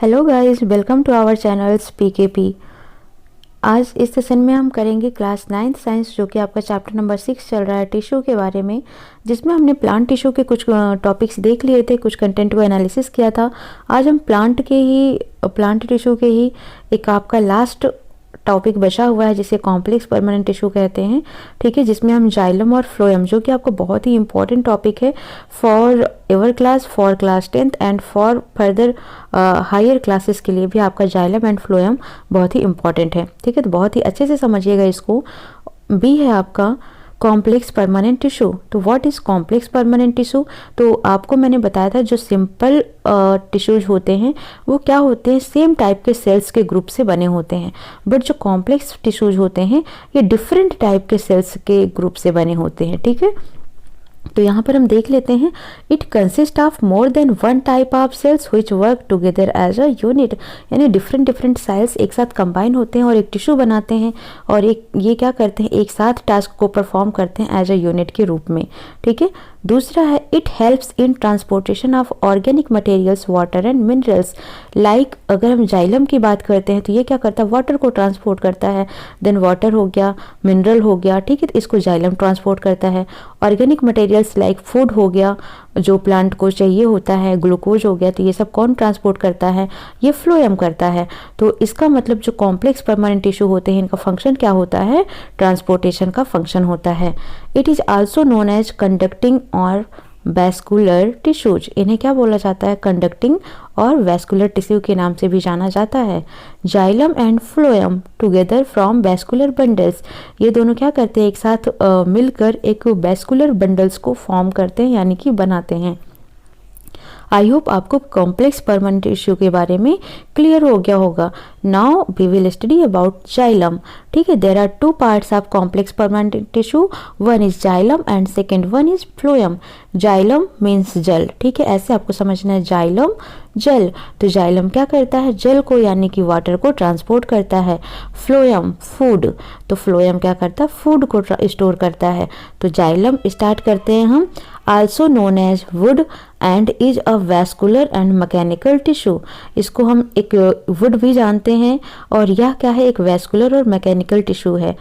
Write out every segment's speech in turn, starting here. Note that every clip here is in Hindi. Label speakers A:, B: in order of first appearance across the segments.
A: Hello guys, welcome to our channels PKP. आज इस सेशन में हम करेंगे क्लास 9th साइंस, जो कि आपका चैप्टर नंबर 6 चल रहा है टिश्यू के बारे में, जिसमें हमने प्लांट टिश्यू के कुछ टॉपिक्स देख लिए थे, कुछ कंटेंट को एनालिसिस किया था। आज हम प्लांट टिश्यू के ही एक आपका लास्ट टॉपिक बचा हुआ है, जिसे कॉम्प्लेक्स परमानेंट टिश्यू कहते हैं। ठीक है, जिसमें हम जाइलम और फ्लोएम, जो कि आपको बहुत ही इंपॉर्टेंट टॉपिक है for every class, for class 10th and for further higher classes के लिए भी आपका जाइलम एंड फ्लोएम बहुत ही इंपॉर्टेंट है। ठीक है, तो बहुत ही अच्छे से समझिएगा इसको। बी है आपका कॉम्प्लेक्स परमानेंट टिश्यू। तो what is complex permanent tissue? तो आपको मैंने बताया था जो सिंपल टिश्यूज होते हैं वो क्या होते हैं, सेम टाइप के सेल्स के ग्रुप से बने होते हैं। बट जो कॉम्प्लेक्स टिश्यूज होते हैं ये डिफरेंट टाइप के सेल्स के ग्रुप से बने होते हैं। ठीक है, तो यहाँ पर हम देख लेते हैं, it consist of more than one type of cells which work together as a unit. यानी डिफरेंट सेल्स एक साथ कंबाइन होते हैं और एक टिश्यू बनाते हैं, और ये क्या करते हैं, एक साथ टास्क को परफॉर्म करते हैं एज अ यूनिट के रूप में। ठीक है, दूसरा है it helps in transportation of organic materials, water and minerals. Like अगर हम जाइलम की बात करते हैं तो ये क्या करता है, वाटर को ट्रांसपोर्ट करता है। देन वाटर हो गया, मिनरल हो गया, ठीक है, तो इसको जाइलम ट्रांसपोर्ट करता है। ऑर्गेनिक मटेरियल्स लाइक फूड हो गया, जो प्लांट को चाहिए होता है, ग्लूकोज हो गया, तो ये सब कौन ट्रांसपोर्ट करता है, ये फ्लोएम करता है। तो इसका मतलब जो कॉम्प्लेक्स परमानेंट टिश्यू होते हैं इनका फंक्शन क्या होता है, ट्रांसपोर्टेशन का फंक्शन होता है। It is also known as conducting और वैस्कुलर टिश्यूज। इन्हें क्या बोला जाता है, कंडक्टिंग और वैस्कुलर टिश्यू के नाम से भी जाना जाता है। Xylem and phloem together from vascular bundles. ये दोनों क्या करते हैं, एक साथ मिलकर एक वैस्कुलर बंडल्स को फॉर्म करते हैं, यानी कि बनाते हैं। आई होप आपको कॉम्प्लेक्स परमानेंट टिश्यू के बारे में क्लियर हो गया होगा। Now we will study about xylem. ठीक है, there are two parts of complex permanent tissue, one is xylem and second one is phloem. Xylem means जल। ठीक है, ऐसे आपको समझना है, जाइलम जल। तो जाइलम क्या करता है, जल को यानी कि वाटर को ट्रांसपोर्ट करता है। फ्लोएम फूड, तो फ्लोएम क्या करता है, फूड को स्टोर करता है। तो जाइलम स्टार्ट करते हैं हम, also known as wood and is a vascular and mechanical tissue. इसको हम एक वुड भी जानते हैं, और यह क्या है, एक वैस्कुलर और मैकेनिकल टिश्यू है।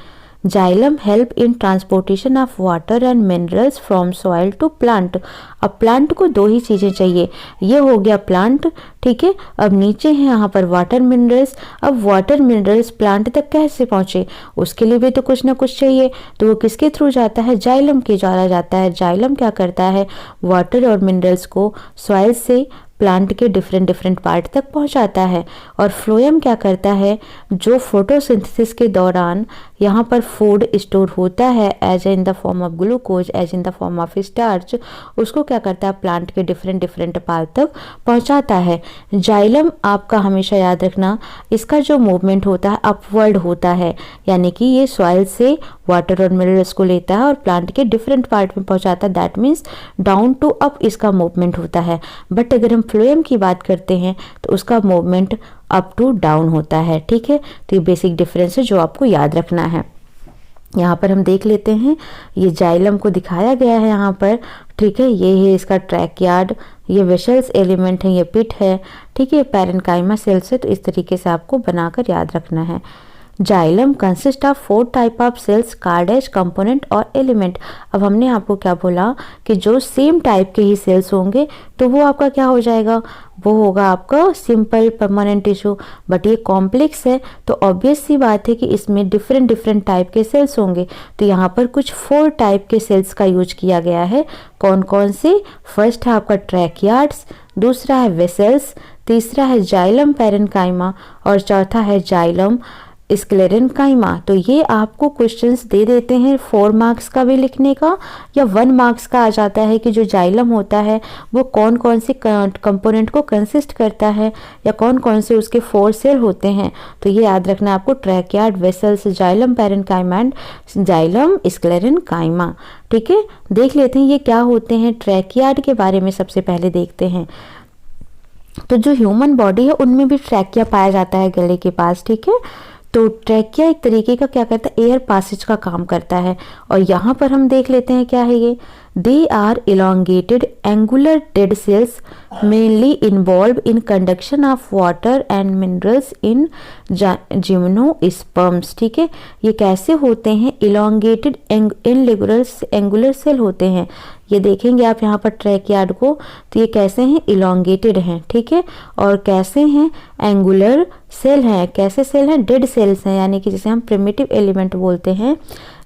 A: Xylem help in transportation of water and minerals from soil to plant. अब प्लांट को दो ही चीज़ें चाहिए, ये हो गया प्लांट। ठीक है, अब नीचे है यहाँ पर वाटर मिनरल्स। अब वाटर मिनरल्स प्लांट तक कैसे पहुँचे, उसके लिए भी तो कुछ ना कुछ चाहिए, तो वो किसके थ्रू जाता है, जाइलम के द्वारा जाता है। जाइलम क्या करता है, वाटर और मिनरल्स को सॉइल से प्लांट के डिफरेंट पार्ट तक पहुंचाता है। और फ्लोएम क्या करता है, जो फोटोसिंथेसिस के दौरान यहाँ पर फूड स्टोर होता है as in the form of glucose, as in the form of starch, उसको क्या करता है, प्लांट के डिफरेंट पार्ट तक पहुंचाता है। जाइलम आपका हमेशा याद रखना, इसका जो मूवमेंट होता है अपवर्ड होता है, यानी कि ये सॉइल से वाटर और मिनरल्स को लेता है और प्लांट के डिफरेंट पार्ट में पहुंचाता है। That means down to up इसका मूवमेंट होता है। बट अगर हम फ्लोएम की बात करते हैं तो उसका मूवमेंट अप टू डाउन होता है। ठीक है, तो ये बेसिक डिफरेंस है जो आपको याद रखना है। यहाँ पर हम देख लेते हैं, ये जाइलम को दिखाया गया है यहाँ पर। ठीक है, ये है इसका ट्रैकयार्ड, ये वेसल्स एलिमेंट है, ये पिट है। ठीक है, पैरेन्काइमा सेल्स है, तो इस तरीके से आपको बनाकर याद रखना है। Xylem consist of 4 type of cells, कार्डेज, कंपोनेंट और एलिमेंट। अब हमने आपको क्या बोला कि जो सेम टाइप के ही सेल्स होंगे तो वो आपका क्या हो जाएगा, वो होगा आपका सिंपल परमानेंट टिश्यू। बट ये कॉम्प्लेक्स है तो ऑब्वियस सी बात है कि इसमें डिफरेंट टाइप के सेल्स होंगे। तो यहाँ पर कुछ 4 टाइप के सेल्स का यूज किया गया है। कौन कौन से, फर्स्ट है आपका ट्रैकयार्ड्स, दूसरा है वेसल्स, तीसरा है जाइलम पैरेन्काइमा, और चौथा है जाइलम स्क्लेरेन्काइमा। तो ये आपको क्वेश्चंस दे देते हैं 4 मार्क्स का भी लिखने का, या 1 मार्क्स का आ जाता है कि जो जाइलम होता है वो कौन कौन से कंपोनेंट को कंसिस्ट करता है, या कौन कौन से उसके 4 सेल होते हैं। तो ये याद रखना आपको, ट्रैकयार्ड, vessels, xylem parenchyma and xylem sclerenchyma. ठीक है, देख लेते हैं ये क्या होते हैं। ट्रैकयार्ड के बारे में सबसे पहले देखते हैं। तो जो ह्यूमन बॉडी है उनमें भी ट्रैकिया पाया जाता है गले के पास। ठीक है, तो ट्रैकिया एक तरीके का क्या करता है, एयर पासेज का काम करता है। और यहाँ पर हम देख लेते हैं क्या है They are elongated angular dead cells mainly involved in conduction of water and minerals in gymnosperms। ठीक है, ये कैसे होते हैं? elongated angular cell होते हैं। ये देखेंगे आप यहाँ पर ट्रैक यार्ड को, तो ये कैसे हैं? elongated हैं। ठीक है, और कैसे हैं? एंगुलर सेल हैं। कैसे सेल हैं? डेड सेल्स हैं, यानी कि जिसे हम प्रिमिटिव एलिमेंट बोलते हैं।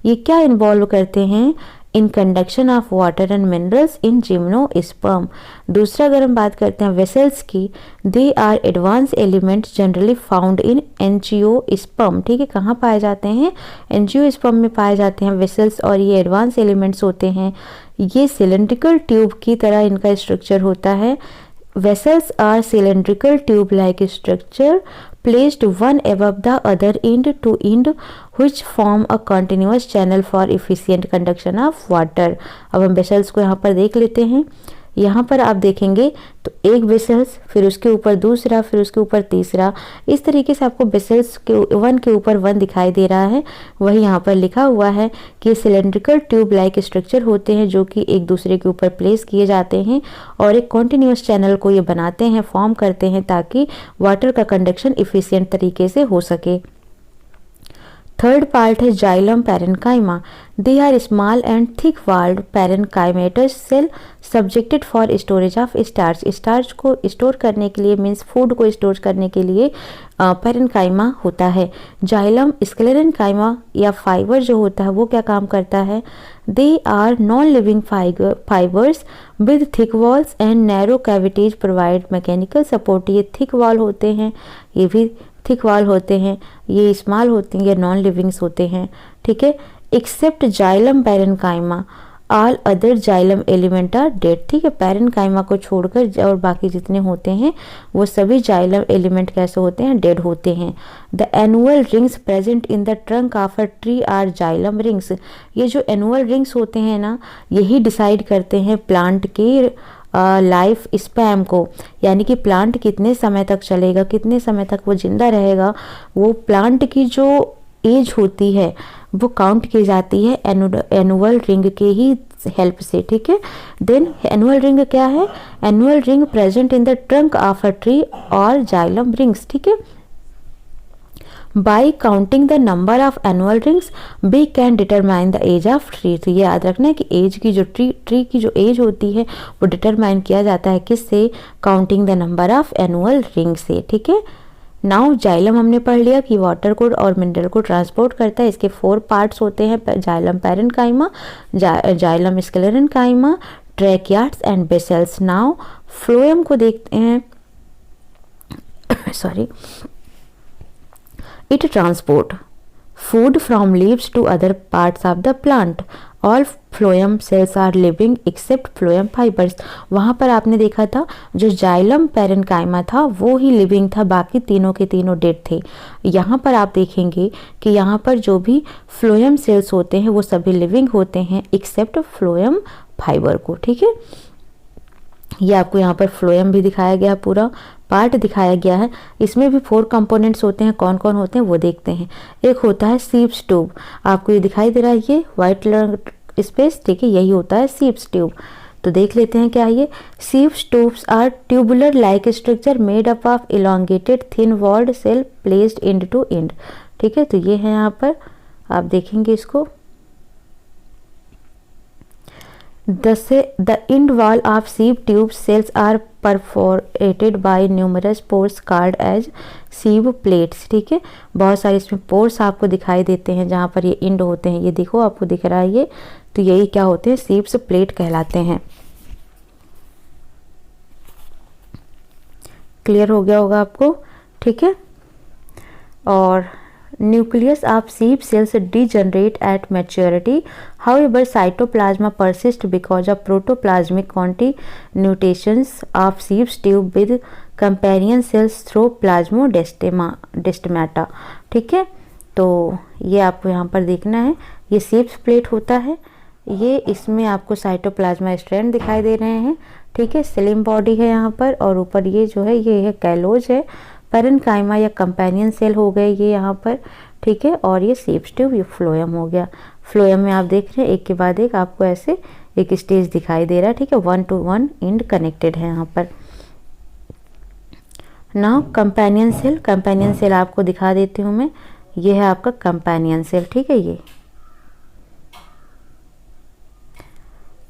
A: ये क्या इन्वॉल्व करते हैं? In conduction of water and minerals in gymnosperm. दूसरा अगर हम बात करते हैं वेसल्स की, they are advance elements generally found in angiosperm. ठीक है, कहाँ पाए जाते हैं? एंजियोस्पर्म में पाए जाते हैं वेसल्स, और ये एडवांस एलिमेंट्स होते हैं। ये सिलेंड्रिकल ट्यूब की तरह इनका स्ट्रक्चर होता है। Vessels are cylindrical tube-like structure placed one above the other end to end, which form a continuous channel for efficient conduction of water। अब हम vessels को यहाँ पर देख लेते हैं। यहाँ पर आप देखेंगे तो एक वेसल्स, फिर उसके ऊपर दूसरा, फिर उसके ऊपर तीसरा, इस तरीके से आपको वेसल्स के वन के ऊपर वन दिखाई दे रहा है। वही यहाँ पर लिखा हुआ है कि सिलेंड्रिकल ट्यूब लाइक स्ट्रक्चर होते हैं जो कि एक दूसरे के ऊपर प्लेस किए जाते हैं और एक कॉन्टिन्यूस चैनल को ये बनाते हैं, फॉर्म करते हैं, ताकि वाटर का कंडक्शन इफिशियंट तरीके से हो सके। थर्ड पार्ट है xylem parenchyma. They are small and thick walled parenchymatous cell subjected for storage of starch. Starch को स्टोर करने के लिए, मीन्स फूड को स्टोर करने के लिए पैरेन्काइमा होता है। जाइलम स्क्लेरेन्काइमा या फाइबर जो होता है वो क्या काम करता है? They are non living fibres with thick walls and narrow cavities provide mechanical support. ये थिक वॉल होते हैं, ये भी थिक वॉल होते हैं, ये स्मॉल होते हैं, ये नॉन लिविंग्स होते हैं। ठीक है, except xylem parenchyma all other xylem element are dead. ठीक है, पैरेन्काइमा को छोड़कर और बाकी जितने होते हैं वो सभी जाइलम एलिमेंट कैसे होते हैं? डेड होते हैं। The annual rings present in the trunk of a tree are xylem rings. ये जो एनुअल रिंग्स होते हैं ना, यही डिसाइड करते हैं प्लांट की लाइफ स्पैम को, यानी कि प्लांट कितने समय तक चलेगा, कितने समय तक वो जिंदा रहेगा। वो प्लांट की जो एज होती है वो काउंट की जाती है एनुअल रिंग के ही हेल्प से। ठीक है, देन एनुअल रिंग क्या है? Annual ring present in the trunk of a tree और जाइलम रिंग्स। ठीक है, by counting the number of annual rings we can determine the age of tree. तो ये याद रखना है कि एज की जो ट्री की जो एज होती है वो डिटरमाइन किया जाता है किससे? Counting the number of annual ring से। ठीक है, नाउ जाइलम हमने पढ़ लिया कि वाटर को और मिनरल को ट्रांसपोर्ट करता है। इसके 4 पार्ट्स होते हैं, xylem parenchyma, xylem sclerenchyma, tracheids and vessels. Now phloem को देखते हैं। Sorry, it transport food from leaves to other parts of the plant. All phloem cells are living except phloem fibers। वहाँ पर आपने देखा था जो जाइलम पैरेन्काइमा था वो ही लिविंग था, बाकी तीनों के तीनों डेड थे। यहाँ पर आप देखेंगे कि यहाँ पर जो भी फ्लोएम सेल्स होते हैं वो सभी लिविंग होते हैं एक्सेप्ट फ्लोएम फाइबर को। ठीक है, ये आपको यहाँ पर फ्लोएम भी दिखाया गया, पूरा पार्ट दिखाया गया है। इसमें भी 4 कंपोनेंट्स होते हैं। कौन कौन होते हैं वो देखते हैं। एक होता है सीप्स ट्यूब, आपको ये दिखाई दे रहा है, ये व्हाइट कलर स्पेस। ठीक है, यही होता है सीप्स ट्यूब। तो देख लेते हैं क्या है ये। सीप्स tubes are tubular like structure made up of elongated thin walled cell placed end to end. ठीक है, तो ये है यहाँ पर, आप देखेंगे इसको। The end wall of sieve tube cells are perforated by numerous pores called as sieve plates। ठीक है, बहुत सारे इसमें पोर्स आपको दिखाई देते हैं जहाँ पर ये एंड होते हैं। ये देखो आपको दिख रहा है ये, तो यही क्या होते हैं? सीव्स प्लेट कहलाते हैं। क्लियर हो गया होगा आपको। ठीक है, और nucleus of sieve cells degenerate at maturity. However, cytoplasma persists because of protoplasmic continuations of sieve tube with companion cells through plasmodesmata। ठीक है, तो ये आपको यहाँ पर देखना है, ये सीव्स प्लेट होता है। ये इसमें आपको साइटोप्लाज्मा स्ट्रैंड दिखाई दे रहे हैं। ठीक है, स्लिम बॉडी है यहाँ पर, और ऊपर ये जो है ये है कैलोज है। पैरेन्काइमा या कंपेनियन सेल हो गए ये यहाँ पर। ठीक है, और ये सीव्स ट्यूब, ये फ्लोएम हो गया। फ्लोएम में आप देख रहे हैं एक के बाद एक आपको ऐसे एक स्टेज दिखाई दे रहा है, ठीक है, 1 to 1 एंड कनेक्टेड है यहाँ पर। नाउ कंपेनियन सेल आपको दिखा देती हूँ मैं, ये है आपका कंपेनियन सेल, ठीक है। ये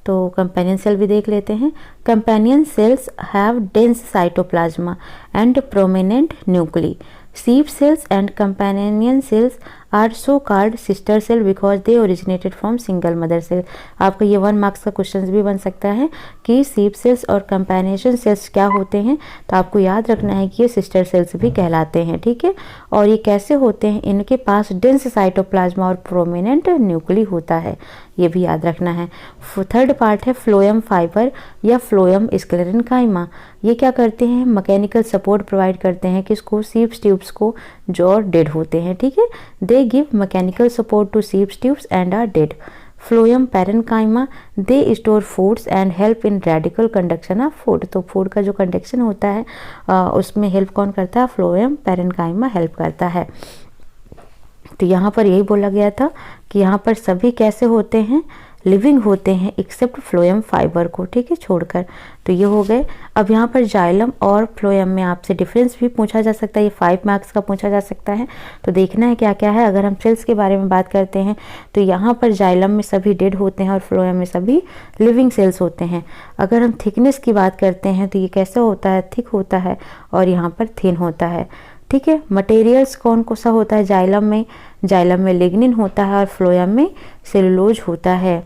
A: तो कंपेनियन सेल भी देख लेते हैं। Companion cells have dense cytoplasm and prominent nuclei. Sheep cells and companion cells are so called sister cell because they originated from single mother cell। आपका ये 1 मार्क्स का क्वेश्चन भी बन सकता है कि सीप सेल्स और कंपेनियन सेल्स क्या होते हैं, तो आपको याद रखना है कि ये सिस्टर सेल्स भी कहलाते हैं, ठीक है। और ये कैसे होते हैं, इनके पास डेंस साइटोप्लाज्मा और प्रोमिनेंट न्यूक्ली होता है, ये भी याद रखना है। थर्ड पार्ट है फ्लोएम फाइबर या फ्लोएम स्क्लेरेनकाइमा। ये क्या करते हैं, मैकेनिकल सपोर्ट प्रोवाइड करते हैं किसको, सीप्स ट्यूब्स को, जो डेड होते हैं, ठीक है। They give mechanical support to सीप्स tubes and are dead. Phloem parenchyma they store foods and help in radical conduction of food. तो फूड का जो कंडक्शन होता है उसमें हेल्प कौन करता है, फ्लोएम पैरेन्काइमा हेल्प करता है। तो यहाँ पर यही बोला गया था कि यहाँ पर सभी कैसे होते हैं, लिविंग होते हैं एक्सेप्ट फ्लोएम फाइबर को, ठीक है, छोड़कर। तो ये हो गए। अब यहाँ पर जाइलम और फ्लोएम में आपसे डिफरेंस भी पूछा जा सकता है, ये 5 मार्क्स का पूछा जा सकता है। तो देखना है क्या क्या है। अगर हम सेल्स के बारे में बात करते हैं तो यहाँ पर जाइलम में सभी डेड होते हैं और फ्लोएम में सभी लिविंग सेल्स होते हैं। अगर हम थिकनेस की बात करते हैं तो ये कैसे होता है, थिक होता है और यहाँ पर थिन होता है, ठीक है। मटेरियल्स कौन कौन सा होता है जाइलम में लिग्निन होता है और फ्लोएम में सेलुलोज होता है।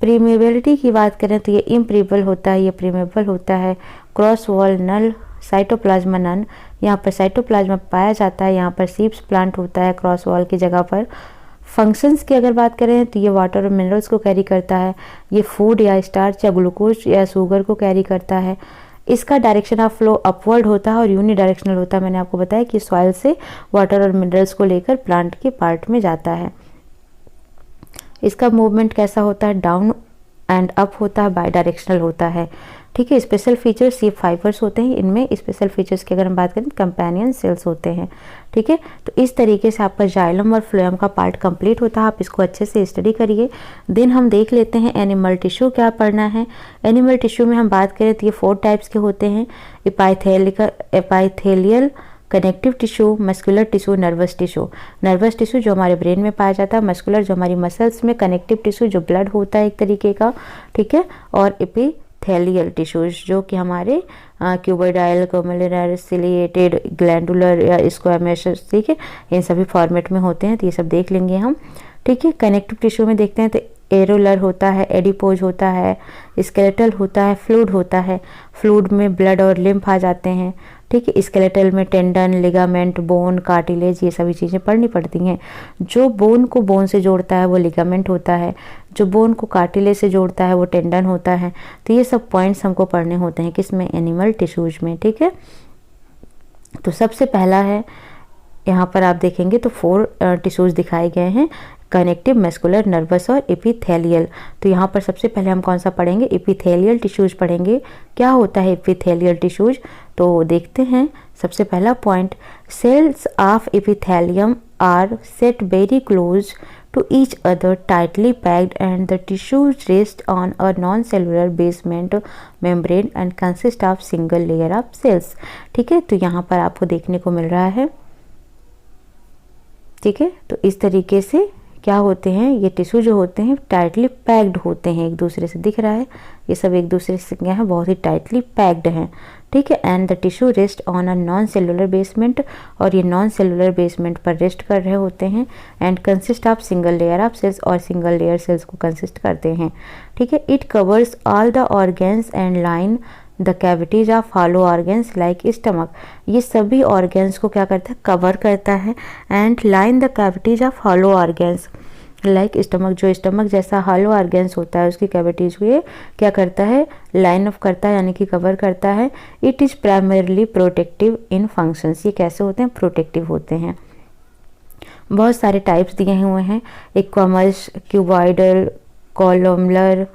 A: प्रीमेबिलिटी की बात करें तो ये इम्प्रीबल होता है, ये प्रीमेबल होता है। क्रॉस वॉल नल, साइटोप्लाज्मा नन, यहाँ पर साइटोप्लाज्मा पाया जाता है, यहाँ पर सीप्स प्लांट होता है क्रॉस वॉल की जगह पर। फंक्शंस की अगर बात करें तो ये वाटर और मिनरल्स को कैरी करता है, ये फूड या स्टार्च या ग्लूकोज या शुगर को कैरी करता है। इसका डायरेक्शन ऑफ फ्लो अपवर्ड होता है और यूनि डायरेक्शनल होता है। मैंने आपको बताया कि सॉइल से वाटर और मिनरल्स को लेकर प्लांट के पार्ट में जाता है। इसका मूवमेंट कैसा होता है, डाउन एंड अप होता है, बाई डायरेक्शनल होता है, ठीक है। स्पेशल फीचर्स सीप फाइबर्स होते हैं, इनमें स्पेशल फीचर्स की अगर हम बात करें कंपेनियन सेल्स होते हैं, ठीक है। तो इस तरीके से आपका जाइलम और फ्लोएम का पार्ट कंप्लीट होता है। आप इसको अच्छे से स्टडी करिए। देन हम देख लेते हैं एनिमल टिश्यू क्या पढ़ना है। एनिमल टिश्यू में हम बात करें तो ये 4 टाइप्स के होते हैं, epithelial, connective tissue, muscular tissue, nervous tissue. Nervous tissue जो हमारे ब्रेन में पाया जाता है, मस्कुलर जो हमारी मसल्स में, कनेक्टिव टिश्यू जो ब्लड होता है एक तरीके का, ठीक है, और एपिथेलियल टिश्यूज जो कि हमारे क्यूबोइडाइल, कोमुलर, सिलिएटेड, ग्लैंडुलर या स्क्वैमस, ठीक है, इन सभी फॉर्मेट में होते हैं। तो ये सब देख लेंगे हम, ठीक है। कनेक्टिव टिश्यू में देखते हैं तो एरोलर होता है, एडिपोज होता है, स्केलेटल होता है, फ्लूइड होता है। फ्लूइड में ब्लड और लिम्फ आ जाते हैं, ठीक है। स्केलेटल में टेंडन, लिगामेंट, बोन, कार्टिलेज, ये सभी चीज़ें पढ़नी पड़ती हैं। जो बोन को बोन से जोड़ता है वो लिगामेंट होता है, जो बोन को कार्टिलेज से जोड़ता है वो टेंडन होता है। तो ये सब पॉइंट्स हमको पढ़ने होते हैं किसमें, एनिमल टिश्यूज में, ठीक है। तो सबसे पहला है यहाँ पर आप देखेंगे तो 4 टिश्यूज दिखाए गए हैं, कनेक्टिव, मस्कुलर, नर्वस और एपिथेलियल। तो यहाँ पर सबसे पहले हम कौन सा पढ़ेंगे, एपिथेलियल टिश्यूज पढ़ेंगे। क्या होता है एपिथेलियल टिश्यूज, तो देखते हैं। सबसे पहला point, cells of epithelium are set very close to each other, tightly packed, and the tissues rest on a non-cellular basement membrane and consist of single layer of cells, ठीक है। तो यहाँ पर आपको देखने को मिल रहा है, ठीक है। तो इस तरीके से क्या होते हैं, ये टिश्यू जो होते हैं टाइटली पैक्ड होते हैं, एक दूसरे से दिख रहा है, ये सब एक दूसरे से क्या है, बहुत ही टाइटली पैक्ड हैं, ठीक है। And the tissue rest on a non cellular basement, और ये नॉन सेलुलर बेसमेंट पर रेस्ट कर रहे होते हैं। And consist of single layer of cells, और सिंगल लेयर सेल्स को कंसिस्ट करते हैं, ठीक है। It covers all the organs and line the cavities of hollow organs like stomach. ये सभी ऑर्गेन्स को क्या करता है, कवर करता है। And line the cavities of hollow organs like stomach, जो स्टमक जैसा हॉलो ऑर्गेन्स होता है उसकी कैविटीज को ये क्या करता है, लाइन अप करता है, यानी कि कवर करता है। It is primarily protective in functions. ये कैसे होते हैं, प्रोटेक्टिव होते हैं। बहुत सारे टाइप्स दिए हुए हैं, एक्वामस, क्यूबॉइडल, कॉलमलर,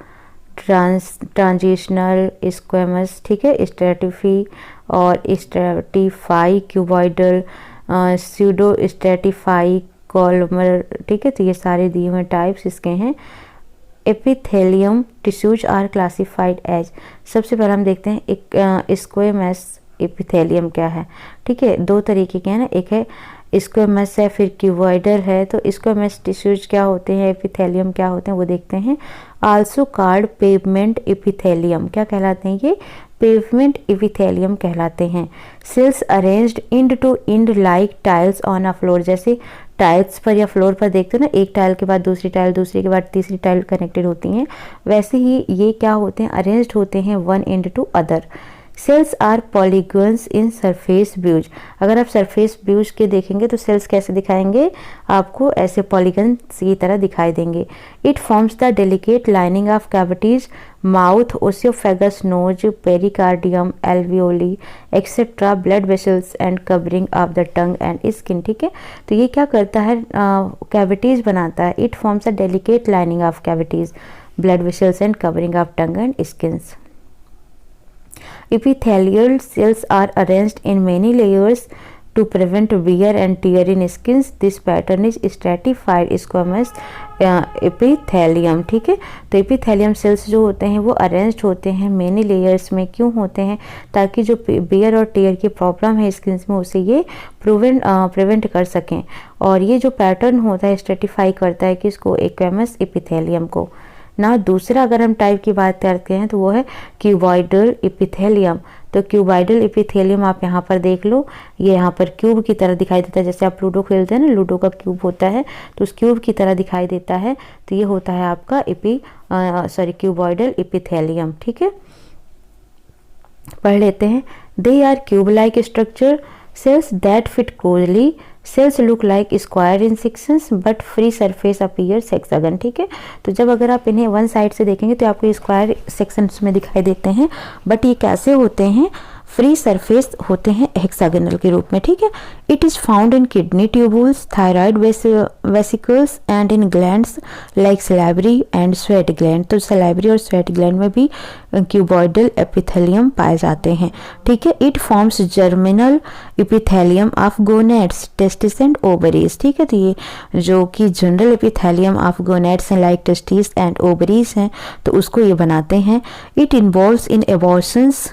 A: ट्रांजिशनल, स्क्वेमस, ठीक है, स्ट्रेटिफी और Stratify, cuboidal, pseudo Stratify, columnar, ठीक है। तो ये सारे दिए हुए टाइप्स इसके हैं। Epithelium tissues are classified as, सबसे पहले हम देखते हैं एक स्क्वेमस एपिथेलियम क्या है। ठीक है, दो तरीके के हैं ना, एक है स्क्वेमस है, फिर क्यूबॉइडल है। तो स्क्वेमस टिश्यूज क्या होते हैं, एपिथेलियम क्या होते हैं वो देखते हैं। आल्सो कार्ड पेवमेंट एपिथेलियम, क्या कहलाते हैं ये, पेवमेंट एपिथेलियम कहलाते हैं। Cells arranged end to end like tiles on a floor, जैसे टाइल्स पर या फ्लोर पर देखते हो ना, एक टाइल के बाद दूसरी टाइल, दूसरी के बाद तीसरी टाइल कनेक्टेड होती हैं, वैसे ही ये क्या होते हैं, अरेंज्ड होते हैं one end to other. Cells are polygons in surface views, अगर आप सरफेस व्यूज के देखेंगे तो सेल्स कैसे दिखाएंगे, आपको ऐसे पॉलीगन्स की तरह दिखाई देंगे। It forms the delicate lining of cavities, mouth, oesophagus, nose, pericardium, alveoli etcetera, blood vessels and covering of the tongue and skin. ठीक है, तो ये क्या करता है, कैविटीज बनाता है। It forms a delicate lining of cavities, blood vessels and covering of tongue and skins. Epithelial cells are arranged in many layers to prevent wear and tear in skins. This pattern is stratified squamous epithelium। ठीक है, तो एपिथेलियम सेल्स जो होते हैं वो अरेंज्ड होते हैं मेनी लेयर्स में, क्यों होते हैं, ताकि जो वेयर और टेयर की प्रॉब्लम है स्किन में उसे ये प्रिवेंट कर सकें। और ये जो पैटर्न होता है स्ट्रेटिफाई करता है किसको, एक्वेमस एपिथेलियम को ना। दूसरा अगर हम टाइप की बात करते हैं तो वो है क्यूबॉइडल एपिथेलियम। तो क्यूबॉइडल एपिथेलियम आप यहाँ पर देख लो, ये यहाँ पर क्यूब की तरह दिखाई देता है, जैसे आप लूडो खेलते हैं ना, लूडो का क्यूब होता है तो उस क्यूब की तरह दिखाई देता है। तो ये होता है आपका क्यूबॉइडल एपिथेलियम। ठीक है, पढ़ लेते हैं। They are cube like structure, cells that fit closely, cells look like square in sections but free surface appears hexagon। ठीक है, तो जब अगर आप इन्हें वन साइड से देखेंगे तो आपको स्क्वायर सेक्शंस में दिखाई देते हैं, बट ये कैसे होते हैं, फ्री सरफेस होते हैं हेक्सागोनल के रूप में। ठीक है, it is found in kidney tubules, thyroid vesicles and in glands like salivary and sweat gland. तो सलाइवरी और स्वेट ग्लैंड में भी क्यूबॉइडल एपिथेलियम पाए जाते हैं। ठीक है, it forms germinal epithelium of gonads, testis and ovaries. ठीक है, तो ये जो कि जनरल एपिथेलियम ऑफ गोनेड्स हैं लाइक टेस्टिस एंड ओवरीज हैं, तो उसको ये बनाते हैं। It involves in abortions,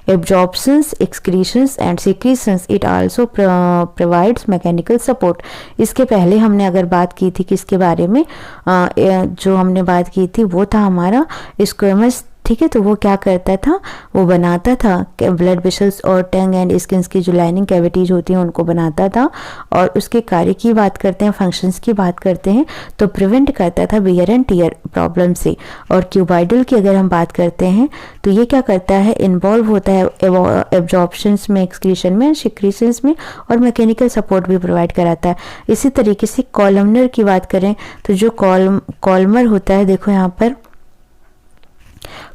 A: absorptions, excretions and secretions. It also provides mechanical support। इसके पहले हमने अगर बात की थी किसके बारे में, जो हमने बात की थी वो था हमारा स्क्वेमस। ठीक है, तो वो क्या करता था, वो बनाता था ब्लड वेसल्स और टंग एंड स्किन्स की जो लाइनिंग कैविटीज होती हैं उनको बनाता था। और उसके कार्य की बात करते हैं, फंक्शंस की बात करते हैं, तो प्रिवेंट करता था वियर एंड टीयर प्रॉब्लम से। और क्यूबॉइडल की अगर हम बात करते हैं तो ये क्या करता है, इन्वॉल्व होता है एब्जॉर्प्शंस में, एक्सक्रीशन में, सिक्रीशंस में, और मैकेनिकल सपोर्ट भी प्रोवाइड कराता है। इसी तरीके से कॉलमनर की बात करें तो जो कॉलमर होता है, देखो यहाँ पर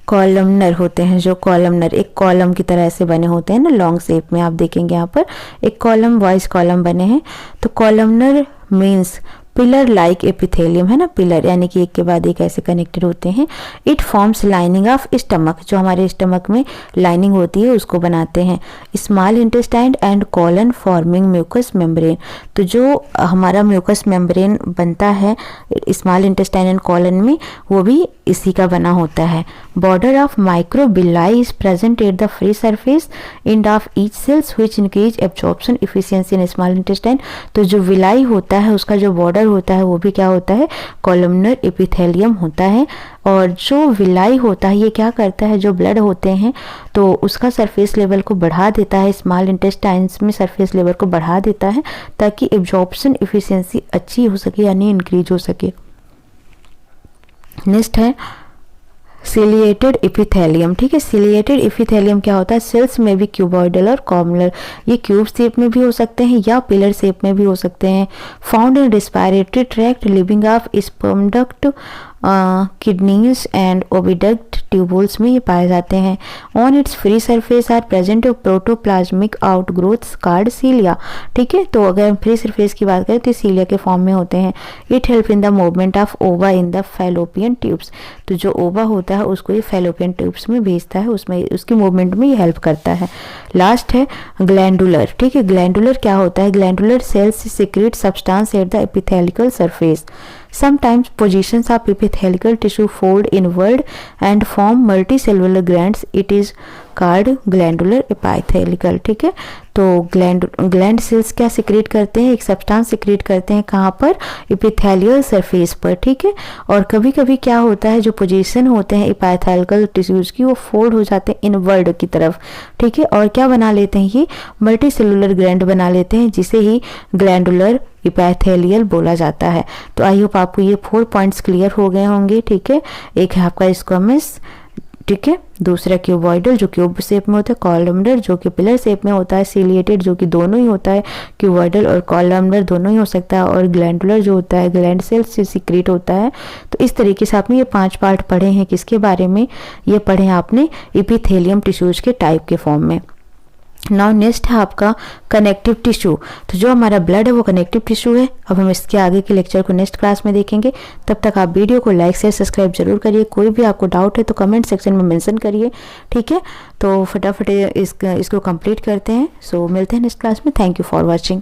A: कॉलमनर होते हैं, जो कॉलमनर एक कॉलम की तरह से बने होते हैं ना, लॉन्ग शेप में आप देखेंगे यहाँ पर एक कॉलम वाइज कॉलम बने हैं। तो columnar means pillar like epithelium है ना, पिलर यानी कि एक के बाद एक ऐसे कनेक्टेड होते हैं। It forms lining of stomach, जो हमारे स्टमक में लाइनिंग होती है उसको बनाते हैं। Small intestine and colon forming mucous membrane, तो जो हमारा म्यूकस मेम्ब्रेन बनता है स्मॉल इंटेस्टाइन एंड कॉलन में, वो भी इसी का बना होता है। Border of microvilli is present at the free surface end of each cells which increase absorption efficiency in small intestine. तो जो विलाई होता है उसका जो बॉर्डर होता है वो भी क्या होता है, कॉलमनर एपिथेलियम होता है। और जो विलाई होता है ये क्या करता है, जो ब्लड होते हैं तो उसका सरफेस लेवल को बढ़ा देता है, स्मॉल इंटेस्टाइन्स में सरफेस लेवल को बढ़ा देता है ताकि एब्जॉर्प्शन एफिशिएंसी अच्छी हो सके यानी इंक्रीज हो सके। नेक्स्ट है सिलिएटेड एपिथेलियम। ठीक है, सिलिएटेड एपिथेलियम क्या होता है, सेल्स में भी क्यूबॉइडल और कॉलमनर, ये क्यूब शेप में भी हो सकते हैं या पिलर शेप में भी हो सकते हैं। Found in respiratory tract, living of sperm duct, kidneys and oviduct tubules में ये पाए जाते हैं। On its free surface are present protoplasmic outgrowth called cilia. ठीक है, तो अगर हम फ्री सरफेस की बात करें तो सीलिया के फॉर्म में होते हैं। It help in the movement of ओवा इन द फैलोपियन ट्यूब्स, तो जो ओवा होता है उसको ये फैलोपियन ट्यूब्स में भेजता है, उसमें उसकी मूवमेंट में ये हेल्प करता है। लास्ट है ग्लैंडुलर। ठीक है, ग्लैंडुलर क्या होता है, glandular cells secrete substance at the epithelial surface. Sometimes positions of epithelial tissue fold inward and form multicellular glands. It is called glandular epithelial. ठीक है, तो ग्लैंड सेल्स क्या सिक्रेट करते हैं, एक सब्सटेंस सिक्रेट करते हैं कहाँ पर, एपिथेलियल सरफेस पर। ठीक है, और कभी कभी क्या होता है, जो पोजीशन होते हैं एपिथेलिकल टिश्यूज की वो फोल्ड हो जाते हैं इनवर्ड की तरफ। ठीक है, और क्या बना लेते हैं, ये मल्टी सेलुलर ग्लैंड बना लेते हैं, जिसे ही ग्लैंडुलर एपिथेलियल बोला जाता है। तो आई होप आपको ये 4 पॉइंट्स क्लियर हो गए होंगे। ठीक है, एक है आपका स्क्वैमस, ठीक है, दूसरा क्यूबॉइडल जो क्यूब शेप में होता है, कॉलमनर जो कि पिलर शेप में होता है, सिलिएटेड जो कि दोनों ही होता है, क्यूबॉइडल और कॉलमनर दोनों ही हो सकता है, और ग्लैंडुलर जो होता है ग्लैंड सेल से सीक्रेट होता है। तो इस तरीके से आपने ये 5 पार्ट पढ़े हैं। किसके बारे में, ये पढ़े हैं आपने एपिथेलियम टिश्यूज के टाइप के फॉर्म में। नाउ नेक्स्ट है आपका कनेक्टिव टिश्यू। तो जो हमारा ब्लड है वो कनेक्टिव टिश्यू है। अब हम इसके आगे के लेक्चर को नेक्स्ट क्लास में देखेंगे। तब तक आप वीडियो को लाइक शेयर सब्सक्राइब जरूर करिए। कोई भी आपको डाउट है तो कमेंट सेक्शन में मेंशन करिए। ठीक है, तो फटाफट इसको कंप्लीट करते हैं। सो मिलते हैं नेक्स्ट क्लास में। Thank you for watching.